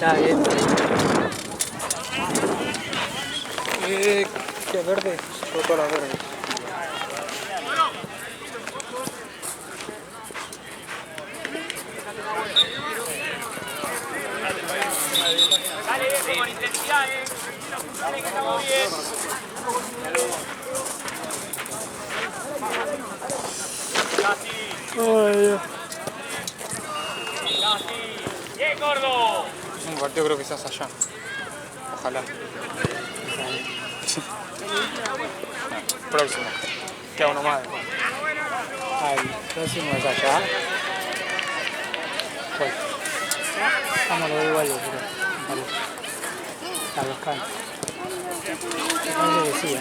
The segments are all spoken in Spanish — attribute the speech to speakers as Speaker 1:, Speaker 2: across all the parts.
Speaker 1: Está bien. ¿Qué verde? Roto la verde.
Speaker 2: Dale, con intensidad, dale que estamos bien. Bien, gordo.
Speaker 1: Un partido creo que estás allá. Ojalá. Próximo. Queda uno más. El próximo es allá. Pues. Vamos a ver igual, pero. A los cantos. Parece que sí,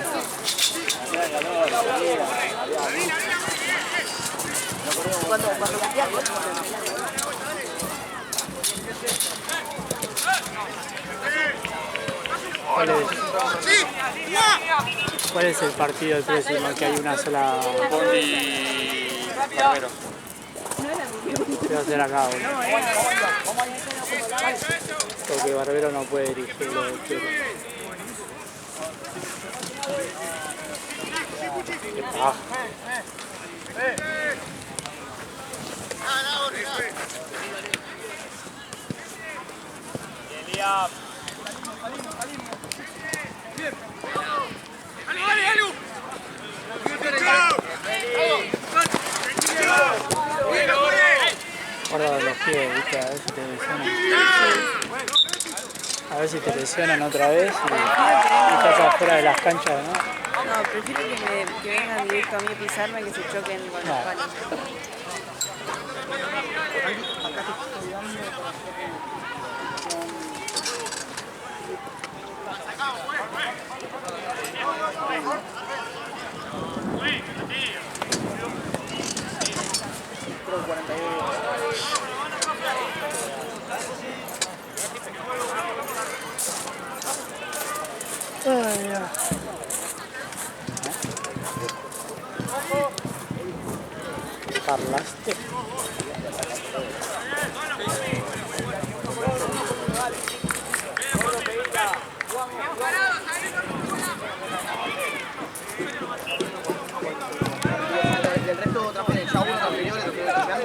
Speaker 1: ¿Cuál es el partido del próximo? Que hay una sola...
Speaker 3: Bondi Barbero.
Speaker 1: Se va a hacer acá, boludo. Porque Barbero no puede dirigirlo de Chile. Qué paja. Guarda los pies, ¿viste? A ver si te lesionan. A ver si te lesionan otra vez y estás afuera de las canchas, ¿no?
Speaker 4: No, prefiero que vengan directo a mí a pisarme que se choquen con los palos.
Speaker 1: ¿Parlaste?
Speaker 5: El resto también, ya uno anteriores,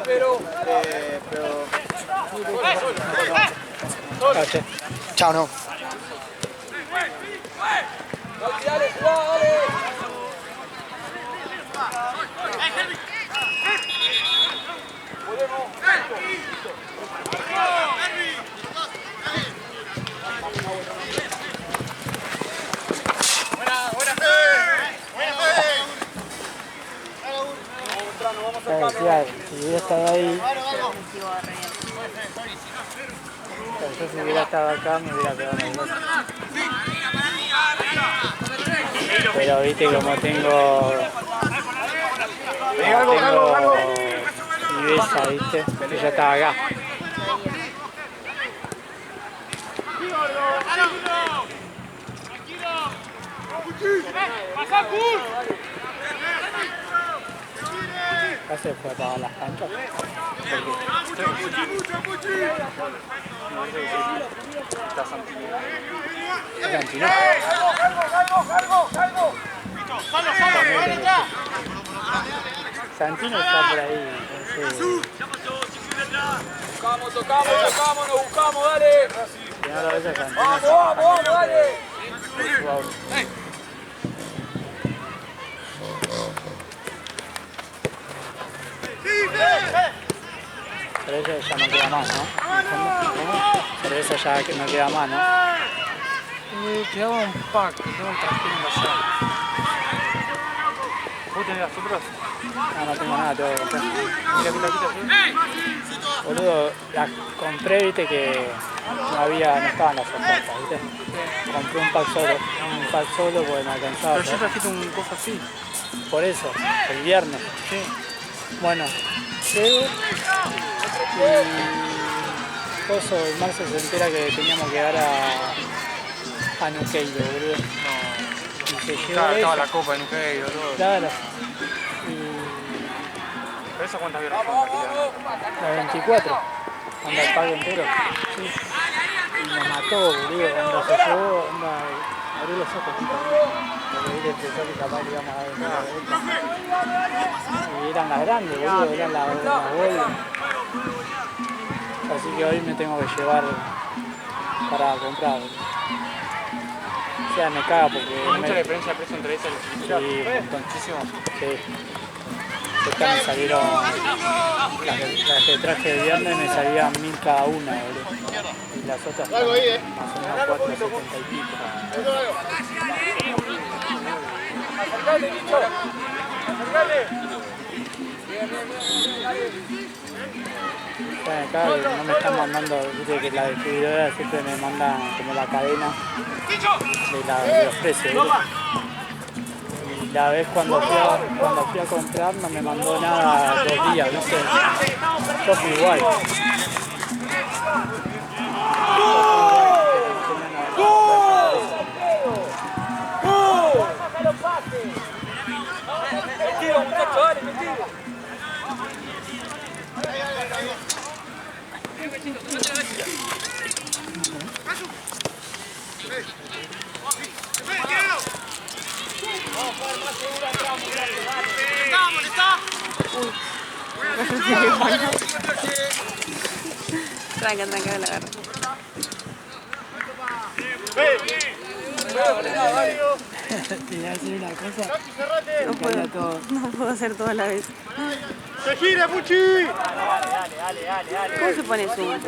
Speaker 5: pero... Chao, no.
Speaker 2: Dale, dale.
Speaker 1: Decía, si hubiera estado ahí, yo si hubiera estado acá me hubiera quedado en el otro. Pero viste como tengo viveza, viste, que ya estaba acá. Acá se fue a apagar las canchas.
Speaker 3: Está Santini.
Speaker 1: ¿Es Santini? Santino está por ahí.
Speaker 2: Tocamos, nos buscamos, dale.
Speaker 1: Si no lo ves a Santino.
Speaker 2: Vamos, dale.
Speaker 1: Pero eso ya no queda más, ¿no? Pero eso ya no queda más, ¿no?
Speaker 3: Quedaba un pack, tengo el trasero allá. ¿Vos tenés las otras?
Speaker 1: No, no tengo nada, tengo que comprar. Boludo, las compré, viste que no estaban las ofertas, viste. Compré un pack solo porque me alcanzaba.
Speaker 3: Pero yo trajiste un coso así.
Speaker 1: Por eso, el viernes.
Speaker 3: Sí.
Speaker 1: Bueno, llego y Coso, el Marce se entera que teníamos que dar a Nuqueiro, boludo.
Speaker 3: No.
Speaker 1: Y se llevó
Speaker 3: Claro, estaba
Speaker 1: eso.
Speaker 3: la copa en Nuqueiro, todo.
Speaker 1: Claro.
Speaker 3: ¿Pero eso cuántas vieron?
Speaker 1: La 24, anda el pago entero. Sí. Y me mató, boludo, cuando se llevó, abrió los ojos, tipo, porque él pensó que capaz le íbamos a dar una vuelta. Y eran las grandes, boludo, eran las bolas. Así que hoy me tengo que llevar para comprar. O sea, me caga porque...
Speaker 3: ¿Hay mucha diferencia de precio entre esas y las chiquititas?
Speaker 1: Sí, un montón.
Speaker 3: Muchísimo.
Speaker 1: Sí. Estas me salieron, las que traje el viernes me salían 1000 cada una, boludo. Y las otras están más o menos 470 y pico.
Speaker 2: Acercate, Nicho. Acercate. Bien.
Speaker 1: Me cago que no me están mandando, viste que la distribuidora siempre me mandan como la cadena de los precios, boludo. Y la vez cuando fui a comprar no me mandó nada 2 días, no sé. Yo fui igual.
Speaker 2: Metido, muchacho, dale, metido.
Speaker 4: Tranca, la agarro.
Speaker 1: Te voy a decir una cosa.
Speaker 4: No puedo hacer todo a la vez.
Speaker 5: ¡Se gira, Puchi!
Speaker 4: ¿Cómo se pone zoom?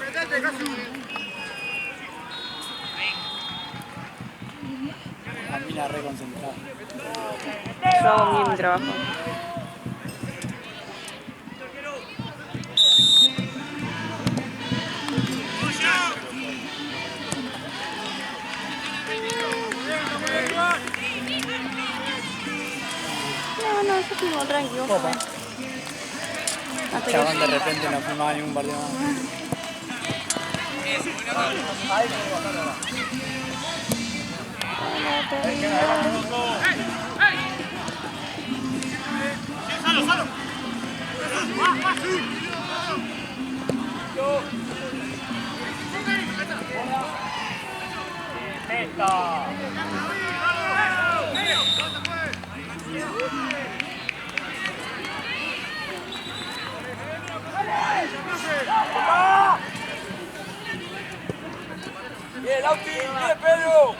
Speaker 5: Metete, Casu.
Speaker 1: A mí la reconcentrada.
Speaker 4: Yo hago bien mi trabajo. No, yo estoy tranquilo.
Speaker 1: Chabón de repente no filmaba ningún partido más.
Speaker 2: Bien, Lauti, bien, Pedro.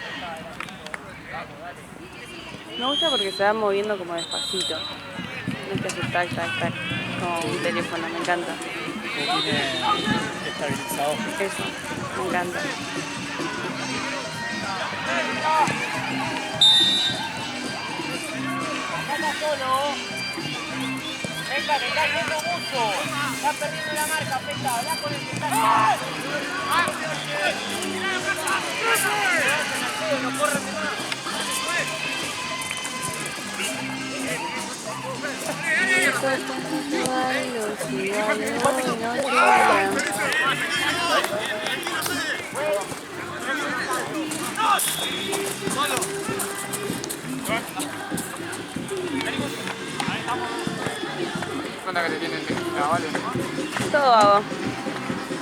Speaker 4: Me gusta porque se va moviendo como despacito. No es que hace tac, como un teléfono, me encanta.
Speaker 1: Que tiene estabilizador.
Speaker 4: Eso, me encanta.
Speaker 2: Venga, me está yendo mucho. Está perdiendo la marca, Peta. Habla con el que está. No corre más.
Speaker 3: ¿Cuánta que te tienen la vale?
Speaker 4: Todo hago.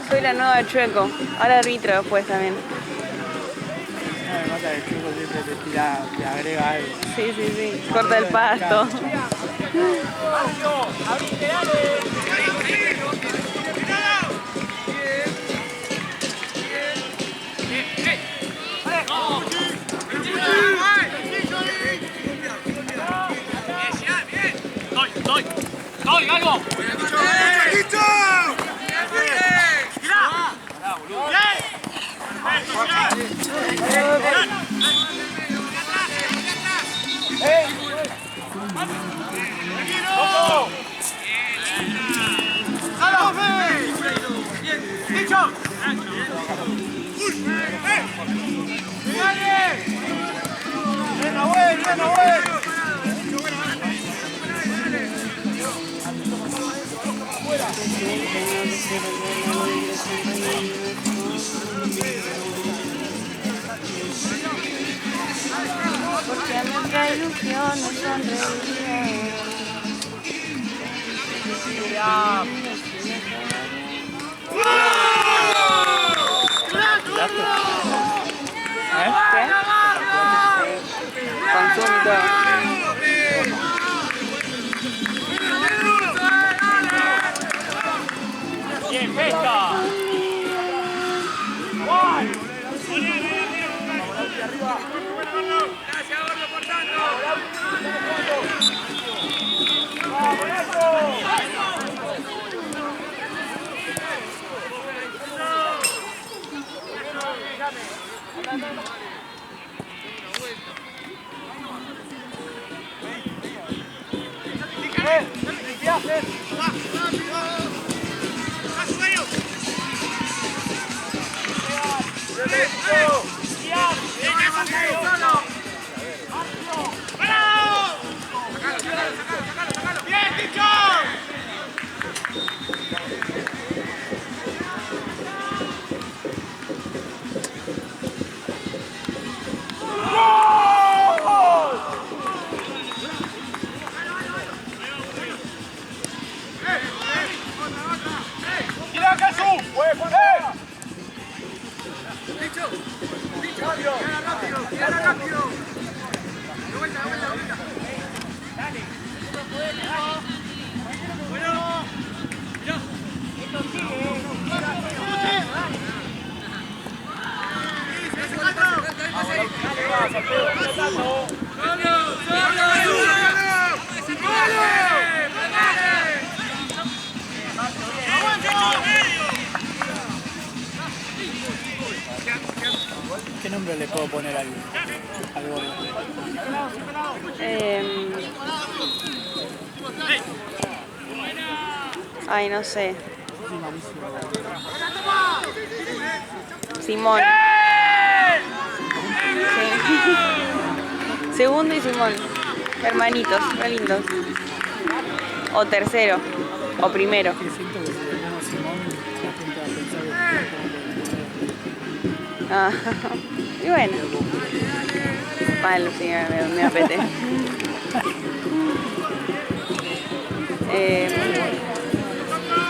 Speaker 4: Soy la nueva Chueco. Ahora arbitro después también.
Speaker 1: No me mata que el chico siempre te agrega algo.
Speaker 4: Sí. Corta el pasto.
Speaker 2: ¡Abrite, dale! ¡Estoy, Galgo!
Speaker 5: ¡Listo!
Speaker 4: Porque a nuestra ilusión nos sonreía. ¿Qué? Consulto.
Speaker 2: Bien, pesca. Gracias, Gordo, por tanto. ¿Qué haces? ¡Bien, Ticho! ¡Mira, Jesús! ¡Puede poner! ¡Dicho! ¡Dicho! ¡Rápido! ¡Rápido! ¡De vuelta, de vuelta, de vuelta! ¡Dale! ¡Bueno! ¡Mirá! ¡Esto sigue!
Speaker 1: ¿Qué nombre le puedo poner al gordo?
Speaker 4: Ay, no sé. Simón. Sí. Segundo y Simón. Hermanitos, re lindos. O tercero. O primero.
Speaker 1: Que siento que si le pongo Simón, la gente va a pensar que
Speaker 4: Ah, y bueno. Malo, sí, me apetece.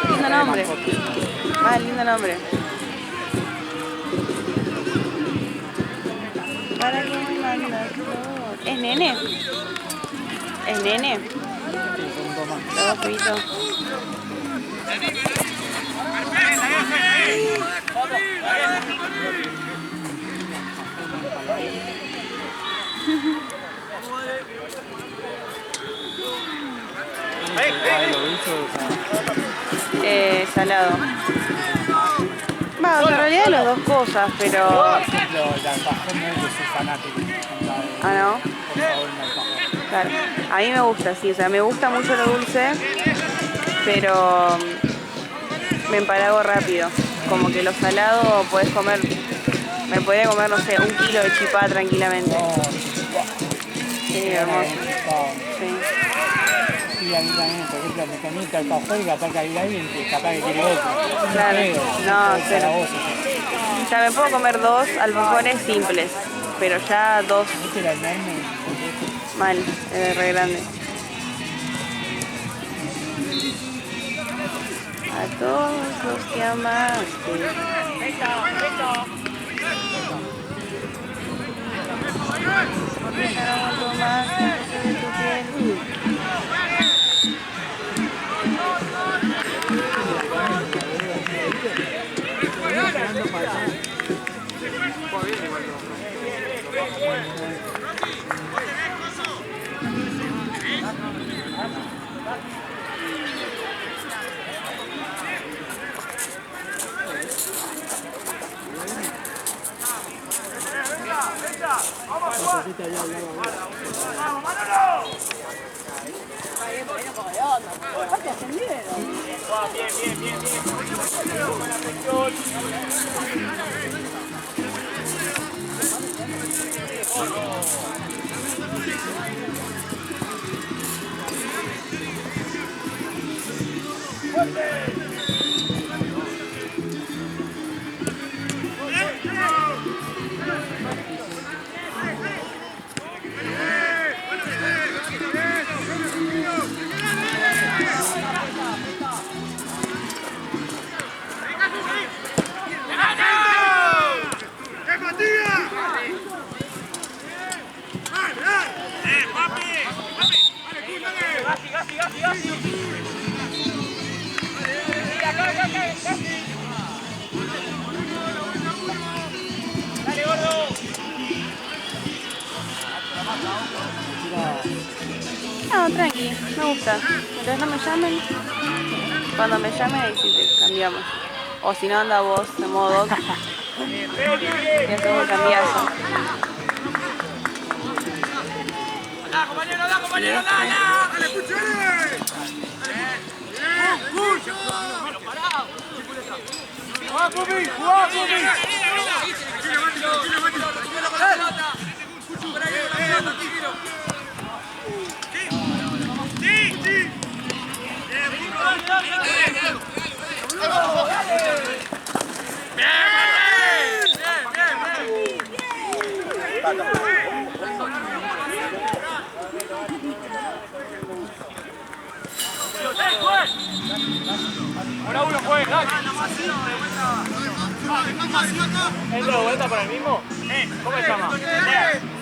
Speaker 4: Lindo nombre. Ah, lindo nombre. ¿Para qué me mandas flor? ¿Es nene? ¿Es nene? Todo frito. Salado. Va, en realidad las dos cosas, pero...
Speaker 1: el alfajor no es que soy fanático.
Speaker 4: Ah, ¿no?
Speaker 1: Por favor, un alfajor.
Speaker 4: Claro. A mí me gusta, sí. O sea, me gusta mucho lo dulce, pero me empalago rápido. Como que lo salado podés comer... Me podría comer, no sé, 1 kilo de chipá tranquilamente. Sí, hermoso. Sí.
Speaker 1: Y a mí también, por ejemplo, me comí el alfajor y capaz que hay alguien que capaz que quiere otro.
Speaker 4: Claro. No, cero.
Speaker 1: Vos,
Speaker 4: O sea, me puedo comer 2 alfajores simples, pero ya 2
Speaker 1: este era enorme.
Speaker 4: mal, es re grande. A todos los que amaste. Algo más de tu piel. No, tranqui, me gusta. Entonces no me llamen. Cuando me llamen ahí sí te cambiamos. O si no anda vos de modo doc. Y hacemos el cambiazo.
Speaker 2: ¡Dale, compañero, dale, compañero, dale! ¡Dale, puchale! ¡Pero parado! ¡Jugá, Pupi! ¡Jugá, Pupi! Ahora uno juega, dale. ¿Entra de vuelta para el mismo? ¿Cómo se llama?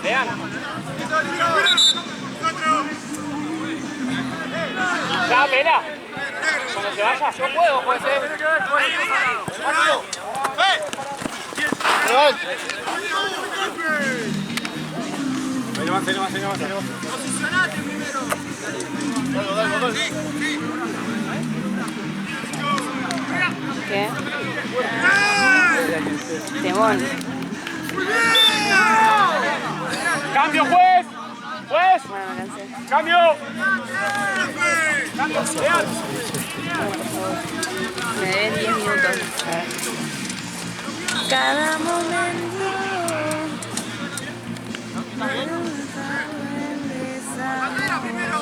Speaker 2: Lean. ¿Ya, Pela? Cuando se vaya, yo puedo, puede ser. Ahí nomás. Posicionate primero. Dale.
Speaker 4: ¿Qué? Temón.
Speaker 2: ¡Cambio, juez! ¡Juez!
Speaker 4: Bueno, me cansé.
Speaker 2: ¡Cambio! ¡Cambio! ¡Leal!
Speaker 4: Me debes 10 minutos. Cada momento.
Speaker 2: ¡Bandera primero!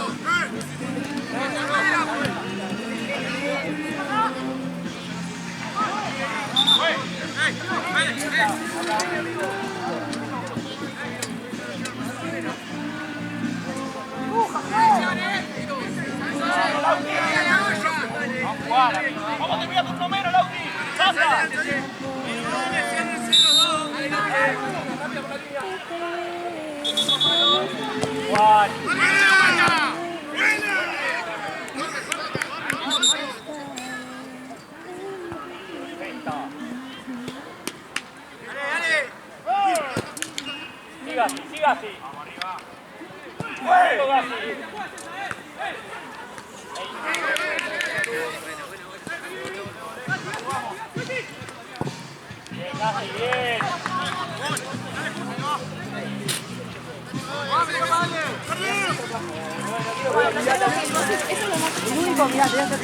Speaker 2: ¡Vamos, te voy a tu plomero, Lauti! ¡Salta! ¡Juan! Siga así. Vamos arriba. Bien, Gassi, bien.
Speaker 4: El único, mirá, te voy a hacer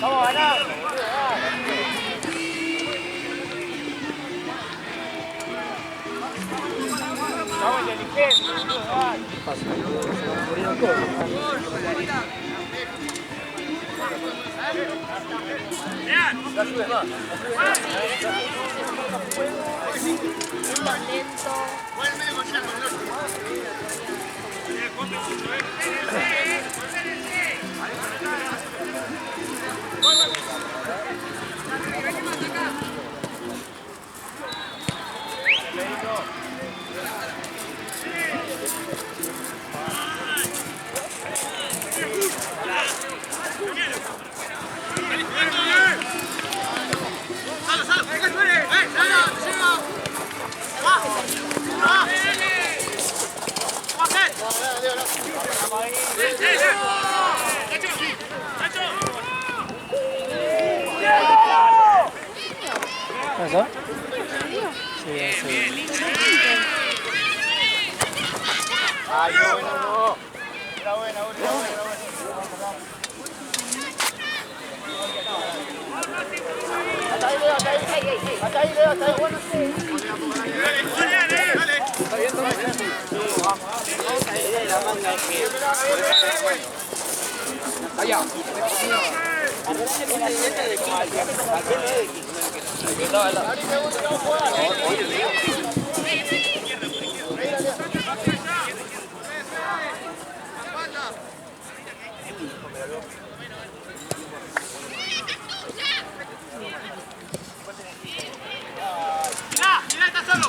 Speaker 4: Vamos a ganar. Vamos, inteligente. No ayudes más.
Speaker 6: lento.
Speaker 1: ¿Pasó? Sí, sí.
Speaker 2: Ay, no, no. Era buena, Hasta ahí, Leo, hasta ahí. Hasta ahí, Leo, hasta ahí. Bueno, sí.
Speaker 1: La manga es que...
Speaker 5: Allá.
Speaker 2: Mira, está solo.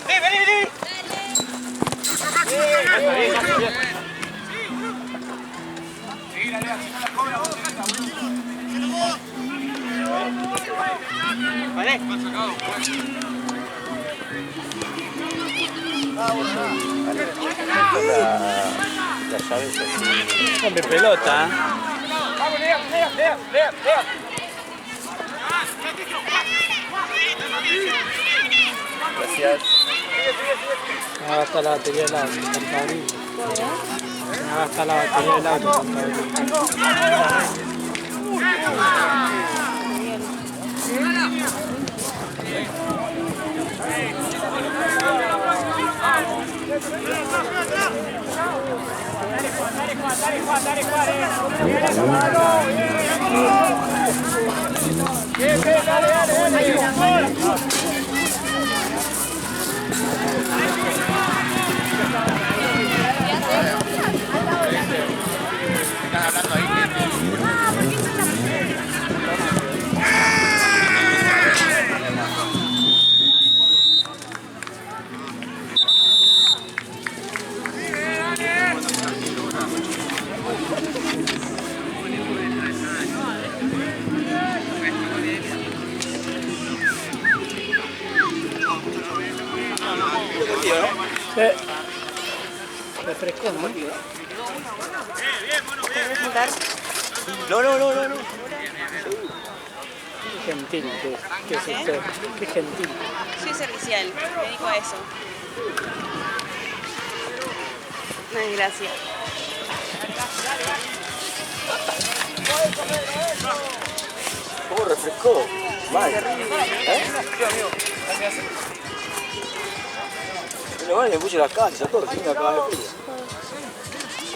Speaker 2: Vení.
Speaker 1: La llave es así. Hombre, pelota.
Speaker 2: Vamos, Leo.
Speaker 1: Gracias. Me va a gastar la batería del auto, está abriendo. Me va a gastar la batería del auto, refrescó, ¿no?
Speaker 4: ¿Querés juntar?
Speaker 5: No.
Speaker 1: Qué gentil que es usted. Qué gentil.
Speaker 4: Soy servicial, me dedico a eso. Ay, gracias.
Speaker 5: ¿Cómo refrescó? Mal. No vale, me puse las calzas, todo, que me acaba de frío.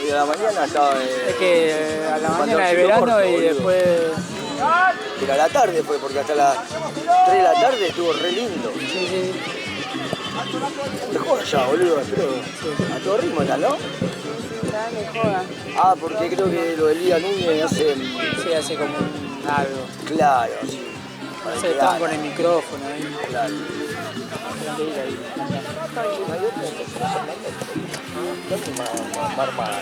Speaker 5: Hoy a la mañana estaba...
Speaker 1: Es que a la mañana de verano y después...
Speaker 5: Pero a la tarde fue, porque hasta las 3 de la tarde estuvo re lindo.
Speaker 1: Sí.
Speaker 5: Mejor ya, boludo, pero a todo ritmo ya, ¿no?
Speaker 4: Dale, joda.
Speaker 5: Ah, porque creo que lo de Liga Núñez hace...
Speaker 1: Sí, hace como un algo.
Speaker 5: Claro, sí.
Speaker 1: No sé, estaban con el micrófono ahí.
Speaker 5: Claro.
Speaker 1: Tienen que ir ahí.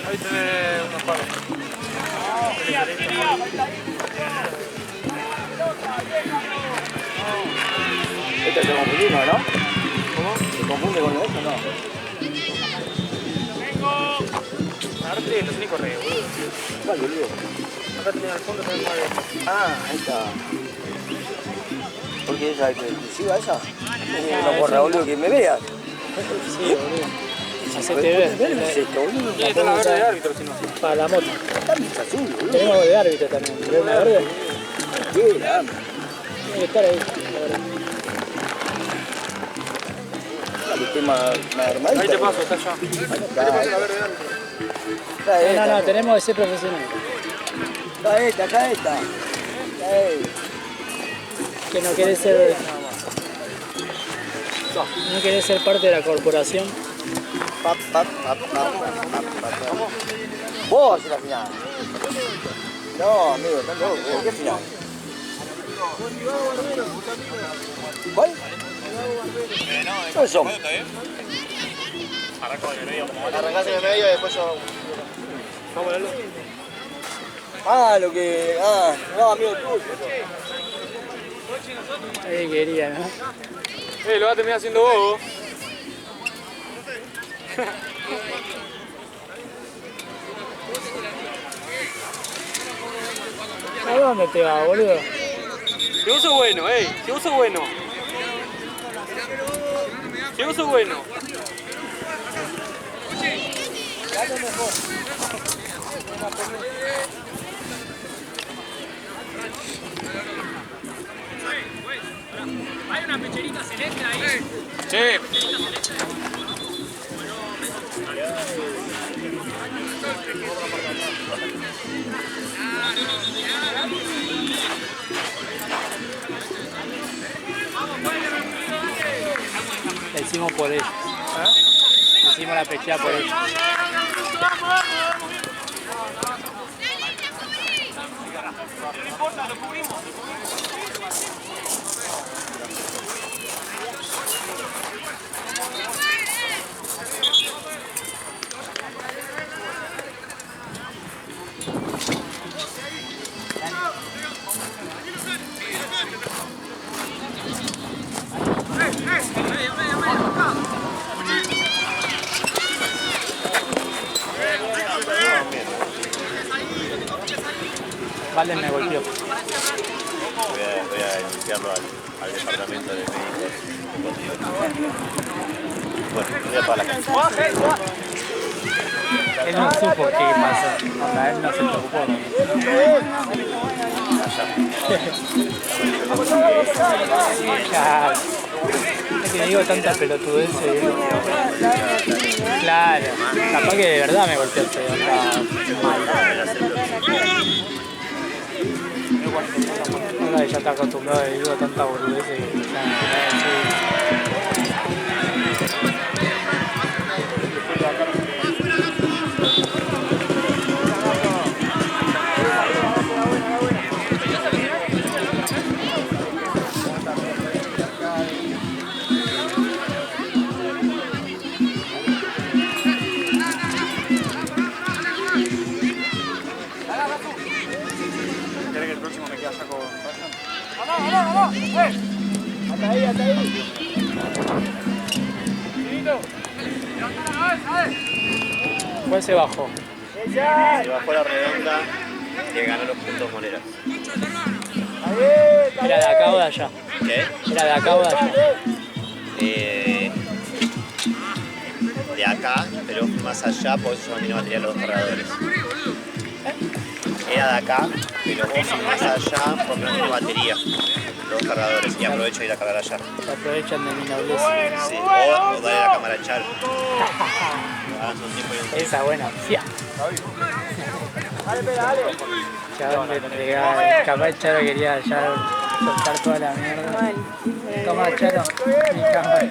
Speaker 3: Ahí tenés unos palos.
Speaker 5: Este se confundió, ¿no? ¿Cómo? ¿Se confunde con esto? No.
Speaker 3: Arte lo tenés correo, boludo.
Speaker 5: ¿Cuál, boludo?
Speaker 3: Acá tenés al fondo tenés nueve.
Speaker 5: Ah, ahí está. ¿Por qué esa es exclusiva esa? No porra, boludo, que me veas.
Speaker 1: Sí, boludo. Hacete ver.
Speaker 5: ¿Qué es esto, boludo?
Speaker 3: Y está la verde de árbitro, si no.
Speaker 1: Para la moto.
Speaker 5: Está azul, boludo.
Speaker 1: Tenemos de árbitro también. ¿Ves una verde?
Speaker 5: ¿Qué era?
Speaker 1: Tiene que estar ahí. la verdad.
Speaker 5: El tema normal.
Speaker 3: Ahí te paso, está allá. Ahí te paso la verde de árbitro.
Speaker 1: No, tenemos que ser profesionales.
Speaker 5: Acá esta.
Speaker 1: Que no querés ser... ¿No querés ser parte de la corporación?
Speaker 5: Vos haces la final. No, amigo, estás loco. ¿Qué final? ¿Cuál? ¿Cuáles son? Arrancás en el medio y después yo...
Speaker 3: Vamos a verlo.
Speaker 5: Ah, lo que... Ah, no, amigo tuyo.
Speaker 1: Ahí quería, ¿no?
Speaker 3: Lo vas a terminar haciendo vos.
Speaker 1: ¿A dónde te va, boludo?
Speaker 3: Si vos sos bueno, si vos sos bueno. Si vos sos bueno.
Speaker 2: Hay una pecherita celeste ahí.
Speaker 3: Sí.
Speaker 1: La hicimos por ellos. Hicimos la pechea por ellos.
Speaker 2: No importa, lo cubrimos.
Speaker 1: Valen me golpeó.
Speaker 5: Voy a denunciarlo al departamento de médicos. Bueno, voy a pagar la casa.
Speaker 1: Él no supo qué pasó. O sea, él no se preocupó. Ya. Es que digo tanta pelotudez. Claro. Capaz que de verdad me golpeó el feo. Ahora ya está acostumbrado a digo tanta boludez que ¿Querés que el próximo me quede saco? ¡Vamos! ¡Hasta ahí! ¿Cuál se bajó?
Speaker 5: Se bajó la redonda y ganó los puntos monedas.
Speaker 1: ¿Era de acá o de allá?
Speaker 5: ¿Qué?
Speaker 1: ¿Era de acá o de allá?
Speaker 5: De acá, pero más allá, por eso no tiene los dos cargadores. Era de acá, pero vos más allá porque no tiene batería. Los dos cargadores y aprovecho de ir a cargar allá.
Speaker 1: Se aprovechan de mi nobleza.
Speaker 5: Sí, o dale la cámara a Charo. Hagan un tiempo y un tiempo.
Speaker 1: Esa buena opción. Chabón le entregaba. Capaz Charo quería ya soltar toda la mierda. Toma Charo, mi cámara.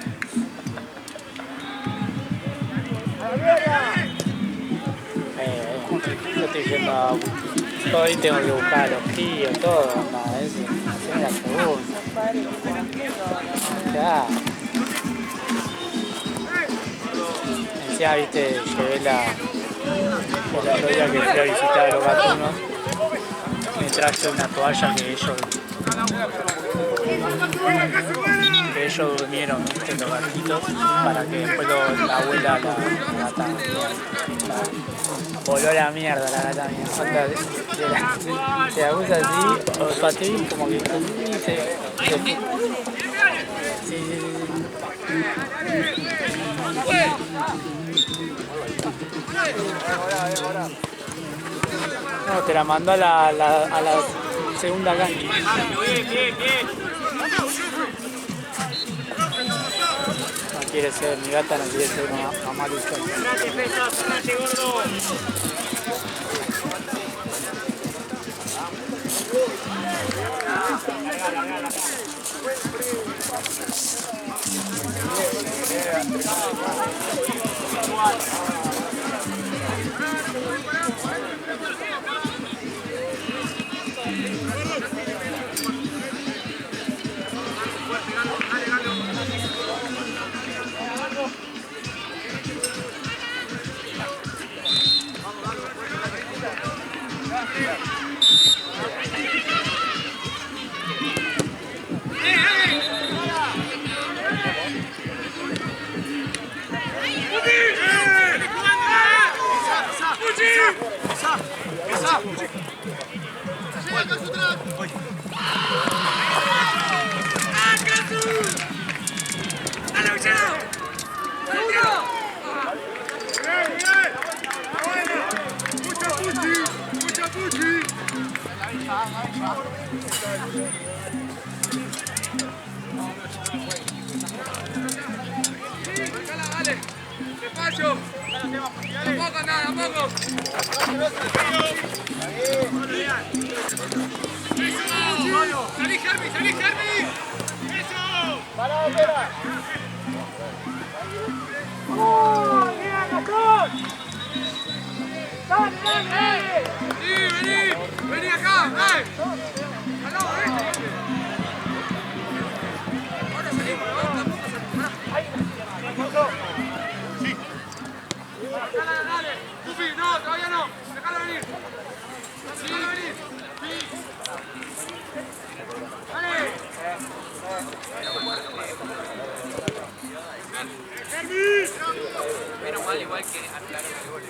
Speaker 1: Yo estoy yendo a... Todo ahí tengo que buscar a los tíos, todo, nada, eso. Es la segunda. Ya. Encima, viste, llevé el otro día que fui a visitar a los gatunos, me traje una toalla que ellos durmieron, viste, los gatitos, para que después la abuela, la gata, voló la mierda, la gata mía. Se acusa así, o patín, como que sí. No, te la mandó a la segunda cancha. No quiere ser, mi gata no quiere ser mamá luchona.
Speaker 2: ¡Salí, Germi! ¡Salí, Germi! ¡Eso! ¡Parado, espera! ¡Vamos! ¡Bien, Gastón! ¡Dale, dale! ¡Sí, vení! ¡Vení acá! ¡Dale! ¡Al lado, ahora salimos, ¿no? Tampoco salimos. ¡Ahí! ¡Sí! ¡Dale, dale! ¡Pupi! ¡No, todavía no! ¡Déjalo venir! ¡Déjalo venir! ¡Sí!
Speaker 3: Menos mal, igual que aclararon el gol.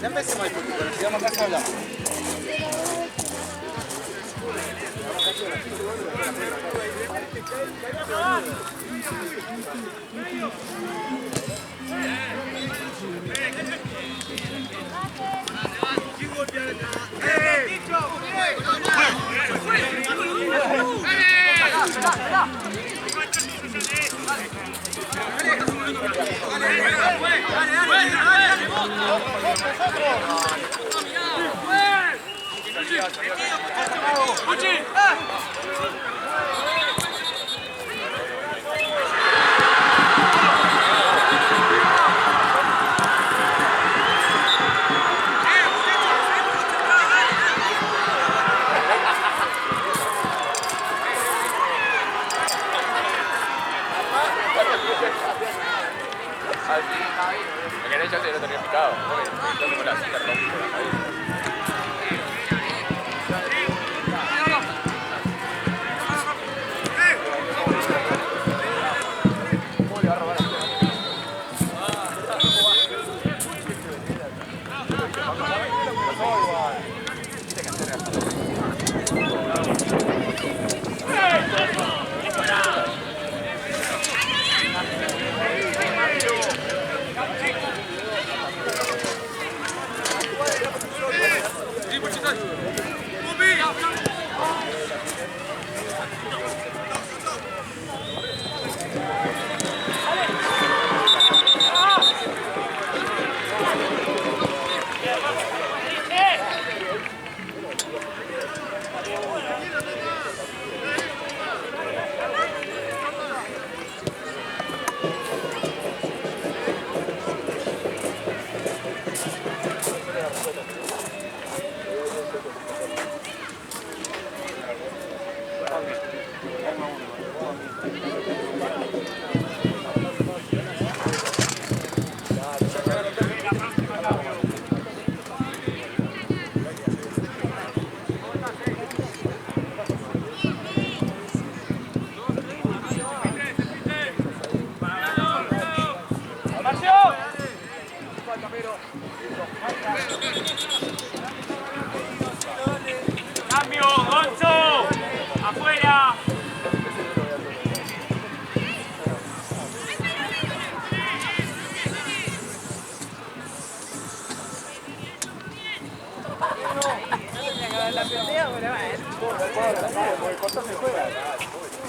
Speaker 1: Ya empecemos el fútbol, pero si vamos a casa hablamos.
Speaker 5: Me querés, yo te lo tenía picado. Yo tengo la silla rompo por la cabeza.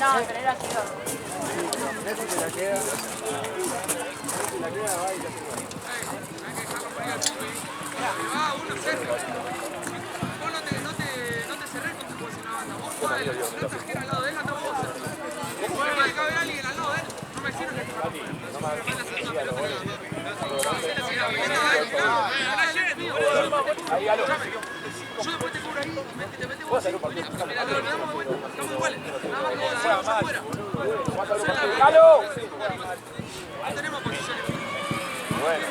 Speaker 4: No, pero era así.
Speaker 3: Messi se la queda.
Speaker 2: Yo después te cubro ahí, te metemos vos. Lo olvidamos de vuelta, estamos iguales. Nada más que hacemos afuera. No tenemos posiciones. Bueno.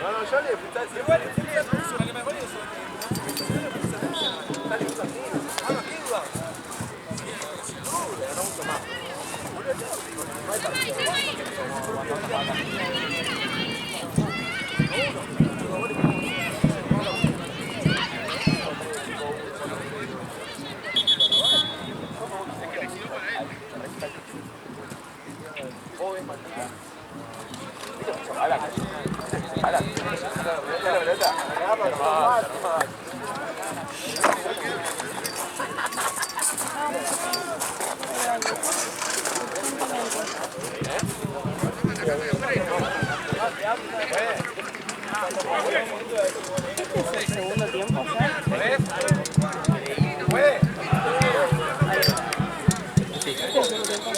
Speaker 2: No, yo le futsal. Igual, a lo mejor eso. Dale, usa así. Vamos, ¿qué duda? No mucho más.
Speaker 4: ¿Este es el segundo tiempo ya?
Speaker 2: ¿Puede?
Speaker 4: Sí. Este es el segundo tiempo.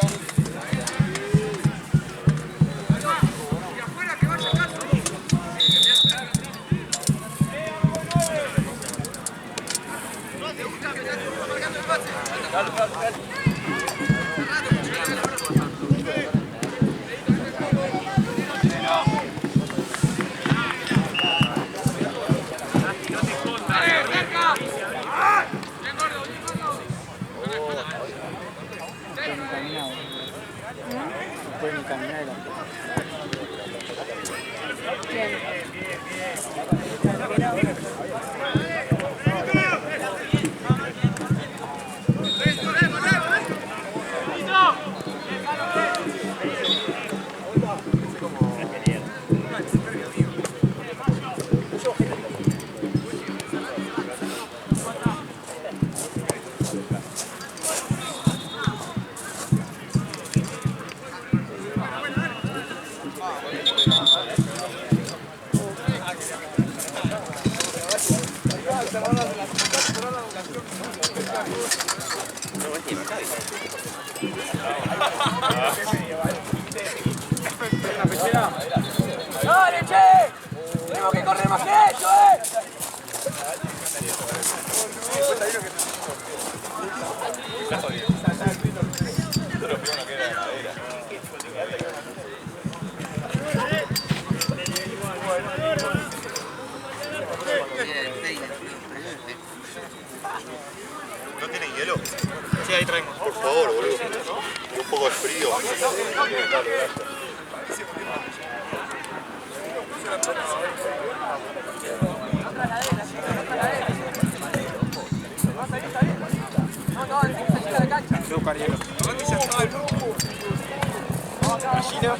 Speaker 1: Pueden caminar.
Speaker 2: ¡Dale, che! ¡Tenemos que correr más que ellos,
Speaker 5: ¿No tienen hielo?
Speaker 3: Sí, ahí traemos.
Speaker 5: Por favor, boludo. Un poco de frío.
Speaker 3: Buscar hielo. Gallina.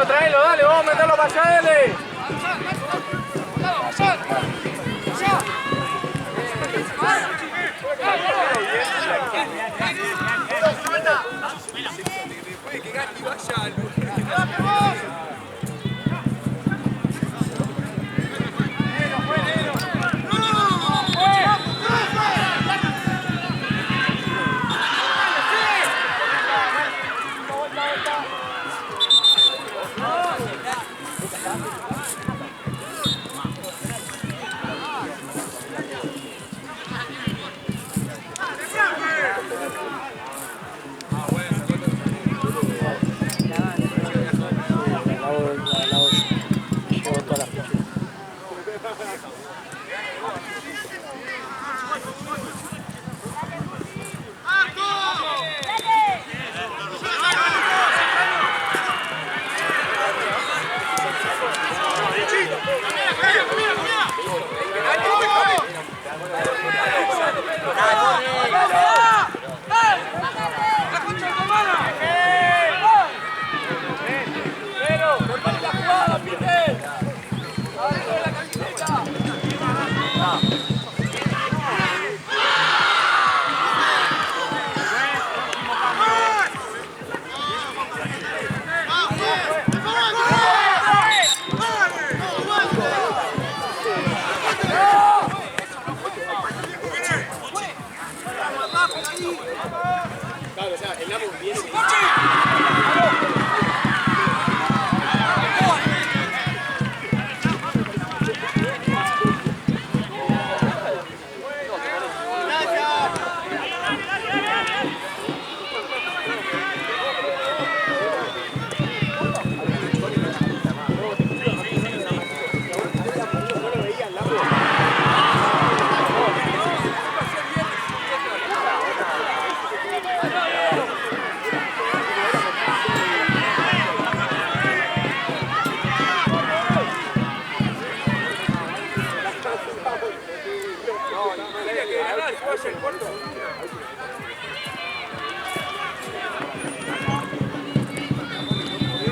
Speaker 2: Tráelo, dale, vamos a meterlo para allá, dale.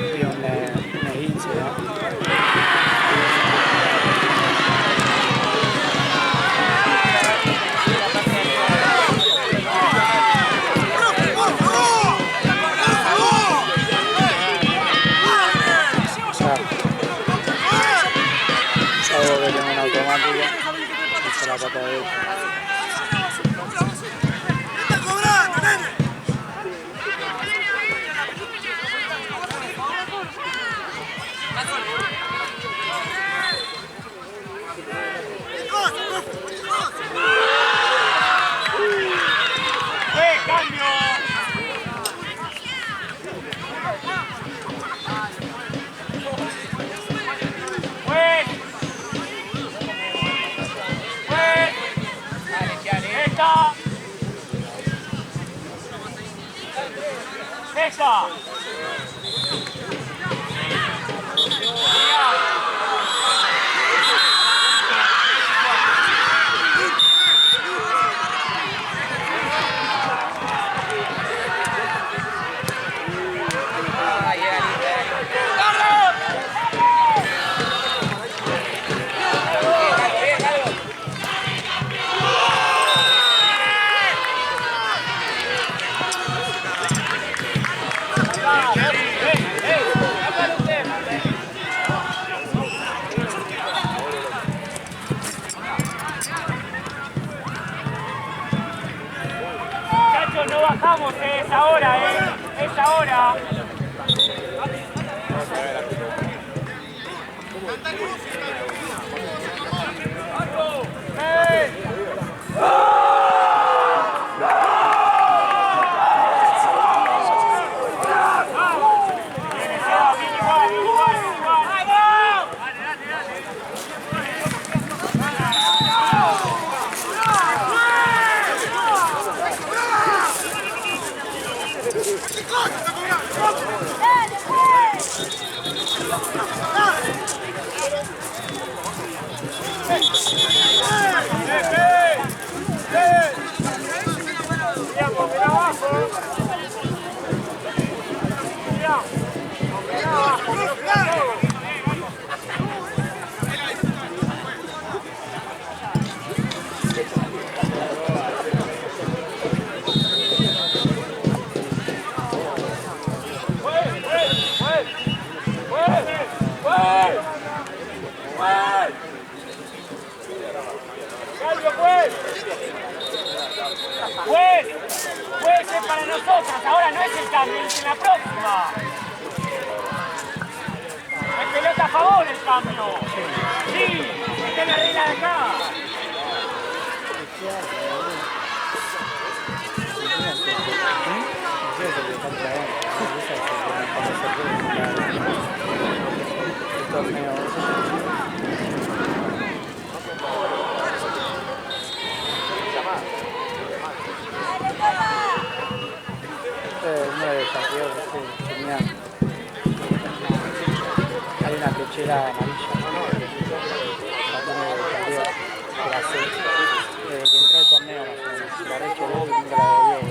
Speaker 1: Y un esguince, ¿no? Algo que tengo en automática, esa es la pata derecha.
Speaker 2: ¡Esa! No bajamos, es ahora, es ahora. Juez es para nosotros, ahora no es el cambio, es en la próxima. Es pelota a favor el cambio. Sí, está en la regla de acá.
Speaker 1: Hay una pechera amarilla, la tiene de Santiago, que la sé, que entró el torneo más o menos, la recha luego que nunca la debió.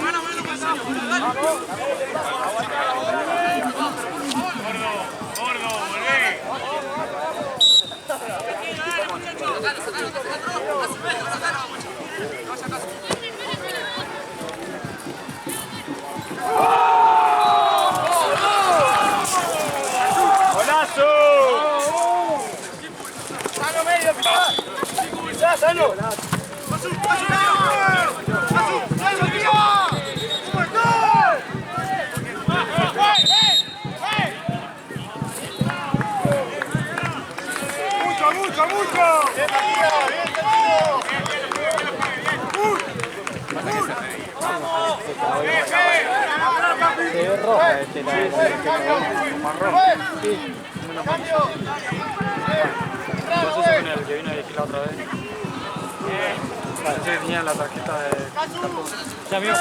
Speaker 2: Mano, ¡Bueno! ¡Pasu! ¡Pasu! ¡Pasu! ¡Tío! ¡Mucho! ¡Bien, Matías! ¡Bien,
Speaker 1: Se ve roja este marrón. Sí.
Speaker 2: ¡Cambio!
Speaker 3: Entonces con el que vino a elegir la otra vez. Sí, tenía la tarjeta de cartón.
Speaker 1: Ya, amigo.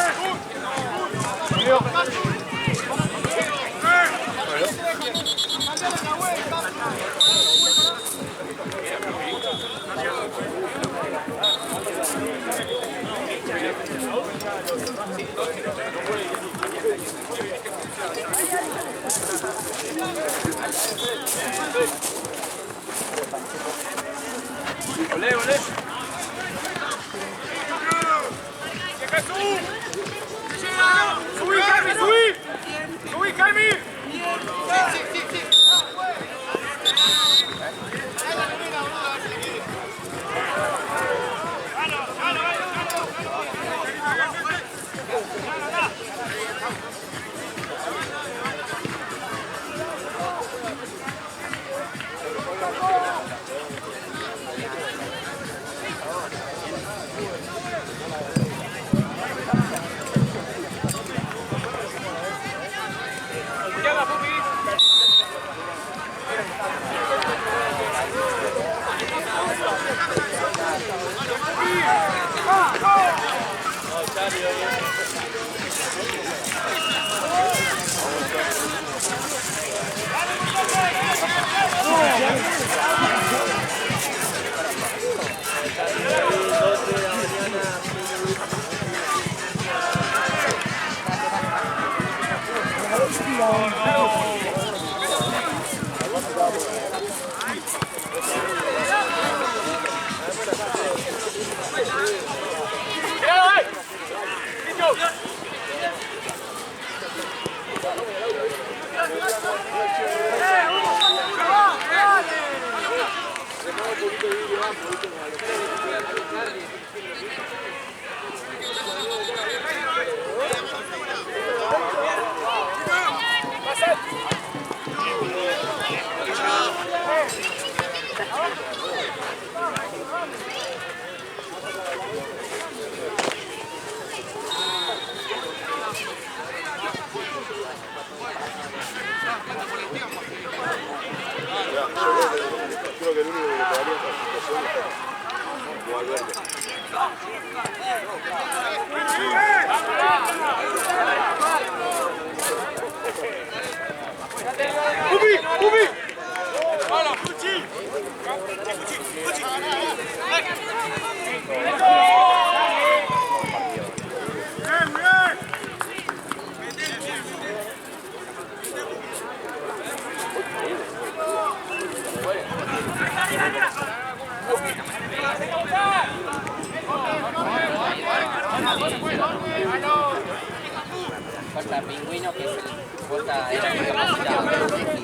Speaker 2: ¡Olé, olé! ¡Subí, Jaime! ¡Subí! ¡Subí, Jaime!
Speaker 5: Creo que el único que le quedaría esta situación es Valverde.
Speaker 2: ¡Ubi! ¡Ubi! ¡Hola, Puchi! ¡Puchi!
Speaker 6: Falta Pingüino, que es el porta de la capacidad.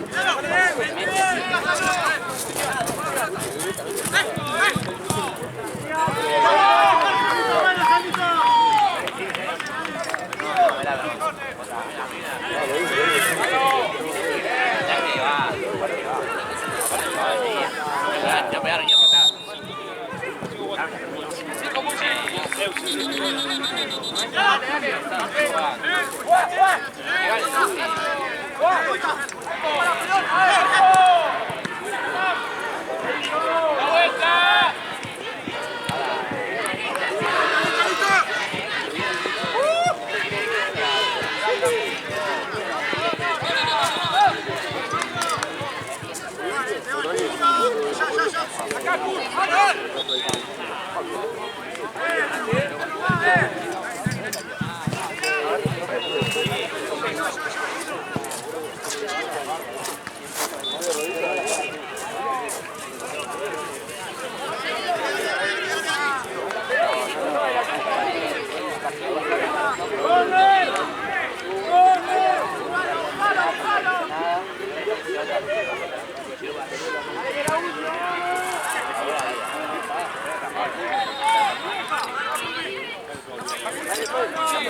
Speaker 2: ¡Bien!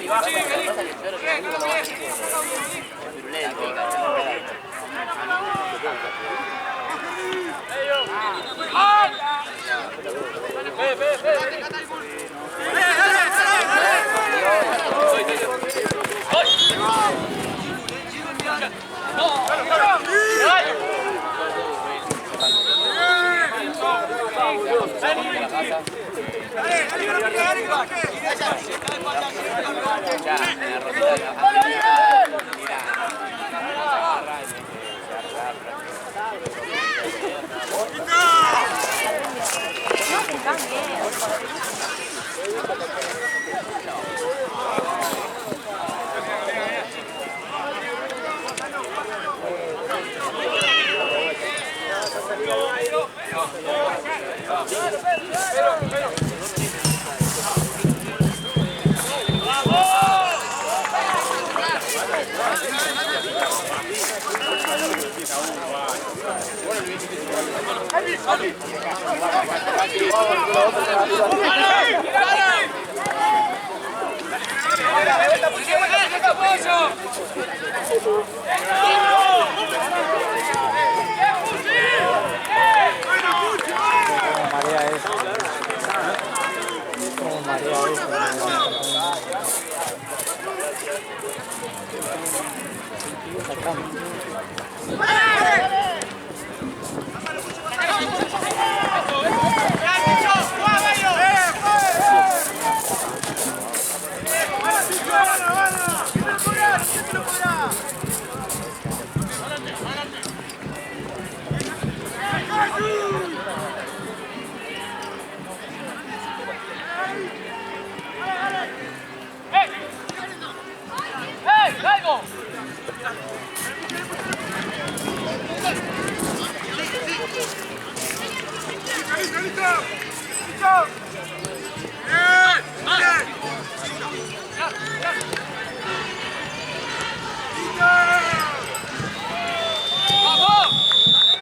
Speaker 2: ¡Bien!